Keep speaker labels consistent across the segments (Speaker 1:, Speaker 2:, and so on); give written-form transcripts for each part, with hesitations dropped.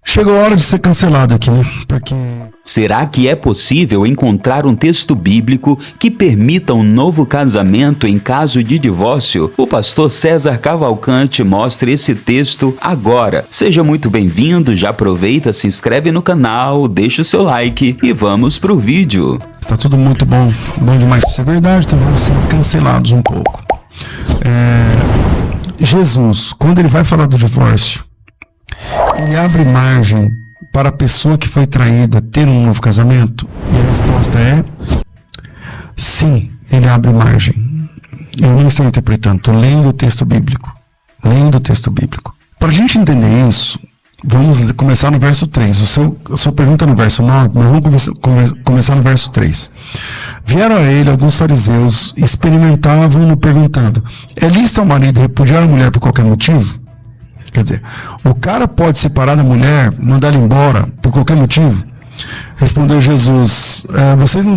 Speaker 1: Chegou a hora de ser cancelado aqui, né? Porque...
Speaker 2: Será que é possível encontrar um texto bíblico que permita um novo casamento em caso de divórcio? O pastor César Cavalcante mostra esse texto agora. Seja muito bem-vindo, já aproveita, se inscreve no canal, deixa o seu like e vamos pro vídeo.
Speaker 1: Tá tudo muito bom demais pra ser verdade, então vamos ser cancelados um pouco. Jesus, quando ele vai falar do divórcio, ele abre margem para a pessoa que foi traída ter um novo casamento? E a resposta é sim, ele abre margem. Eu não estou interpretando, estou lendo o texto bíblico. Para a gente entender isso, vamos começar no verso 3. A sua pergunta no verso 9, mas vamos começar no verso 3. Vieram a ele alguns fariseus, experimentavam-no perguntando: é lícito ao marido repudiar a mulher por qualquer motivo? Quer dizer, o cara pode separar da mulher, mandar ela embora por qualquer motivo? Respondeu Jesus: vocês não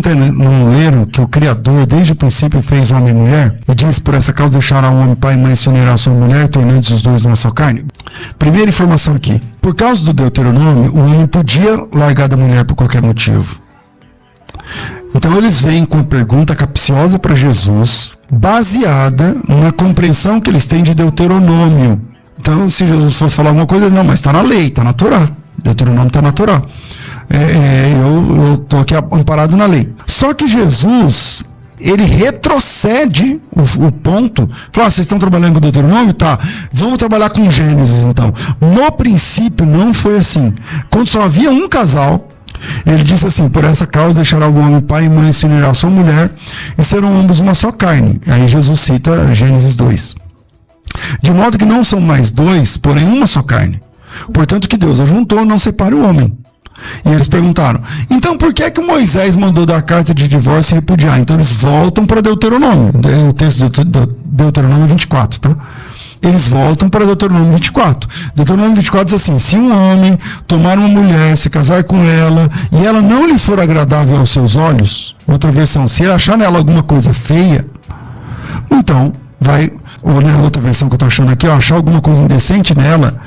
Speaker 1: leram que o Criador desde o princípio fez homem e mulher? E diz: por essa causa deixará o homem pai e mãe, se unirá a sua mulher, tornando-se os dois numa só carne? Primeira informação aqui: por causa do Deuteronômio, o homem podia largar da mulher por qualquer motivo. Então eles vêm com uma pergunta capciosa para Jesus, baseada na compreensão que eles têm de Deuteronômio. Então, se Jesus fosse falar alguma coisa, não, mas está na lei, está na Torá. Deuteronômio está na Torá. Eu estou aqui amparado na lei. Só que Jesus, ele retrocede o ponto. Fala: vocês estão trabalhando com o Deuteronômio? Tá, vamos trabalhar com Gênesis então. No princípio não foi assim. Quando só havia um casal, ele disse assim: por essa causa deixará o homem pai e mãe, se unirá a sua mulher, e serão ambos uma só carne. Aí Jesus cita Gênesis 2. De modo que não são mais dois, porém uma só carne. Portanto, que Deus ajuntou, não separe o homem. E eles perguntaram: então por que é que Moisés mandou dar carta de divórcio e repudiar? Então eles voltam para Deuteronômio, o texto de Deuteronômio 24, tá? Eles voltam para Deuteronômio 24. Deuteronômio 24 diz assim: se um homem tomar uma mulher, se casar com ela, e ela não lhe for agradável aos seus olhos, outra versão, se ele achar nela alguma coisa feia, então vai, ou na outra versão que eu estou achando aqui, achar alguma coisa indecente nela,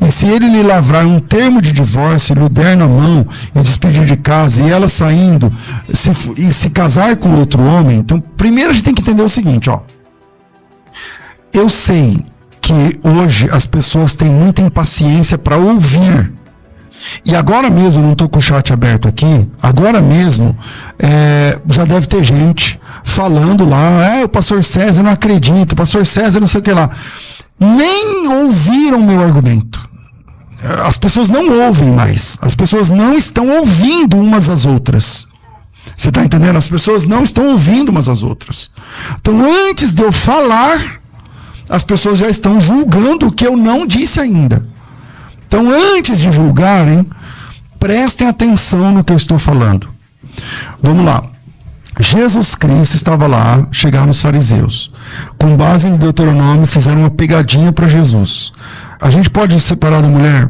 Speaker 1: e se ele lhe lavrar um termo de divórcio, lhe der na mão e despedir de casa, e ela saindo, se casar com outro homem. Então, primeiro a gente tem que entender o seguinte, eu sei que hoje as pessoas têm muita impaciência para ouvir. E agora mesmo, não estou com o chat aberto aqui, agora mesmo já deve ter gente falando lá: o pastor César, não acredito, o pastor César não sei o que lá. Nem ouviram meu argumento. As pessoas não ouvem mais, as pessoas não estão ouvindo umas às outras. Você está entendendo? As pessoas não estão ouvindo umas às outras. Então, antes de eu falar, as pessoas já estão julgando o que eu não disse ainda. Então, antes de julgarem, prestem atenção no que eu estou falando. Vamos lá. Jesus Cristo estava lá, chegaram os fariseus. Com base em Deuteronômio, fizeram uma pegadinha para Jesus. A gente pode se separar da mulher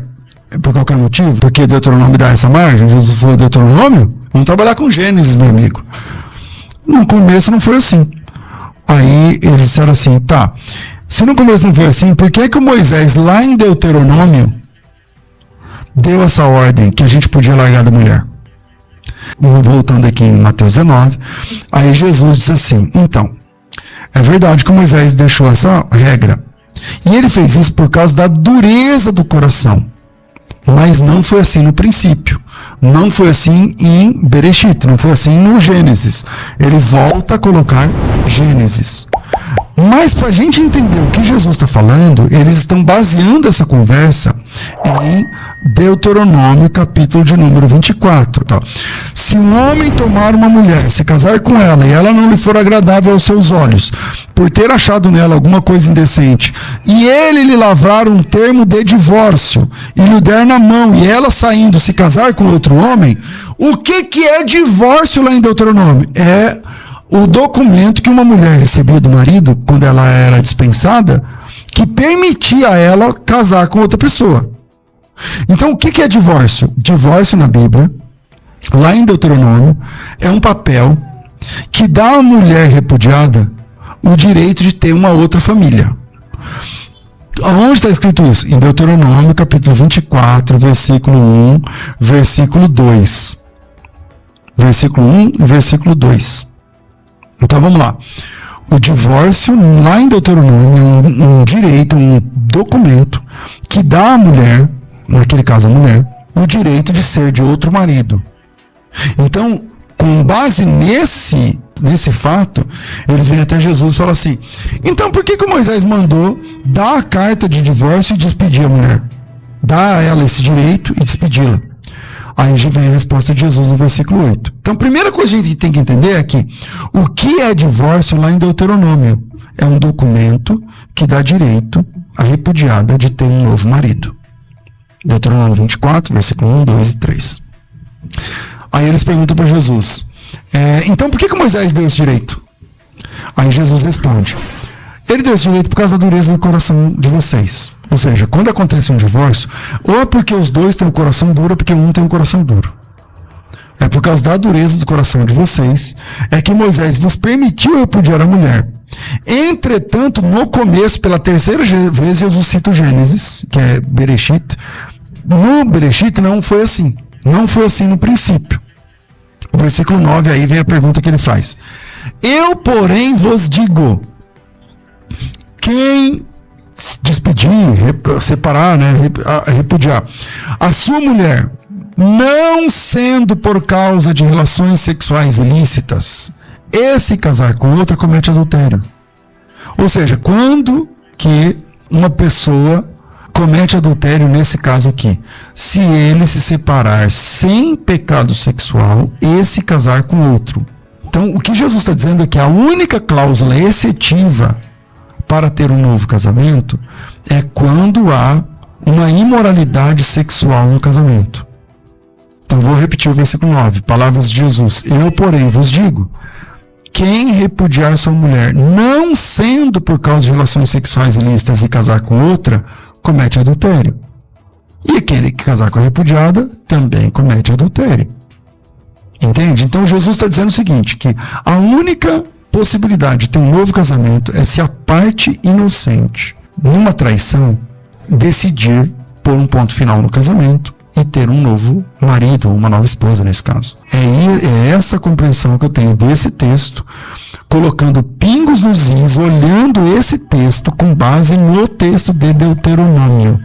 Speaker 1: por qualquer motivo? Porque Deuteronômio dá essa margem? Jesus falou Deuteronômio? Vamos trabalhar com Gênesis, meu amigo. No começo não foi assim. Aí eles disseram assim: tá, se no começo não foi assim, por que o Moisés, lá em Deuteronômio, deu essa ordem que a gente podia largar da mulher? Voltando aqui em Mateus 19, aí Jesus disse assim: então, é verdade que Moisés deixou essa regra, e ele fez isso por causa da dureza do coração, mas não foi assim no princípio, não foi assim em Bereshit, não foi assim no Gênesis. Ele volta a colocar Gênesis. Mas para a gente entender o que Jesus está falando, eles estão baseando essa conversa em Deuteronômio, capítulo de número 24. Tá? Se um homem tomar uma mulher, se casar com ela, e ela não lhe for agradável aos seus olhos, por ter achado nela alguma coisa indecente, e ele lhe lavrar um termo de divórcio, e lhe der na mão, e ela saindo se casar com outro homem, o que é divórcio lá em Deuteronômio? É o documento que uma mulher recebia do marido, quando ela era dispensada, que permitia a ela casar com outra pessoa. Então, o que é divórcio? Divórcio na Bíblia, lá em Deuteronômio, é um papel que dá à mulher repudiada o direito de ter uma outra família. Onde está escrito isso? Em Deuteronômio, capítulo 24, versículo 1, versículo 2. Versículo 1 e versículo 2. Então vamos lá. O divórcio, lá em Deuteronômio, é um direito, um documento que dá à mulher, naquele caso a mulher, o direito de ser de outro marido. Então, com base nesse fato, eles vêm até Jesus e falam assim: então por que Moisés mandou dar a carta de divórcio e despedir a mulher? Dar a ela esse direito e despedi-la. Aí vem a resposta de Jesus no versículo 8. Então, a primeira coisa que a gente tem que entender é que o que é divórcio lá em Deuteronômio? É um documento que dá direito à repudiada de ter um novo marido. Deuteronômio 24, versículo 1, 2 e 3. Aí eles perguntam para Jesus: então por que Moisés deu esse direito? Aí Jesus responde: ele deu esse direito por causa da dureza do coração de vocês. Ou seja, quando acontece um divórcio, ou é porque os dois têm o coração duro, ou porque um tem o coração duro. É por causa da dureza do coração de vocês é que Moisés vos permitiu repudiar a mulher. Entretanto, no começo, pela terceira vez, Jesus cita o Gênesis, que é Bereshit. No Bereshit não foi assim. Não foi assim no princípio. O versículo 9, aí vem a pergunta que ele faz. Eu, porém, vos digo, quem despedir, separar, repudiar a sua mulher, não sendo por causa de relações sexuais ilícitas, esse casar com outra comete adultério. Ou seja, quando que uma pessoa comete adultério nesse caso aqui? Se ele se separar sem pecado sexual e se casar com outro. Então, o que Jesus está dizendo é que a única cláusula excetiva para ter um novo casamento é quando há uma imoralidade sexual no casamento. Então, vou repetir o versículo 9, palavras de Jesus. Eu, porém, vos digo, quem repudiar sua mulher, não sendo por causa de relações sexuais ilícitas e casar com outra, comete adultério. E aquele que casar com a repudiada também comete adultério. Entende? Então Jesus está dizendo o seguinte, que a única possibilidade de ter um novo casamento é se a parte inocente, numa traição, decidir pôr um ponto final no casamento e ter um novo marido, ou uma nova esposa nesse caso. É essa compreensão que eu tenho desse texto, colocando pingos nos is, olhando esse texto com base no texto de Deuteronômio.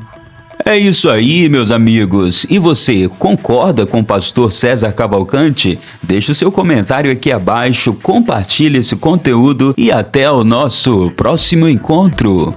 Speaker 2: É isso aí, meus amigos. E você, concorda com o pastor César Cavalcante? Deixe o seu comentário aqui abaixo, compartilhe esse conteúdo e até o nosso próximo encontro.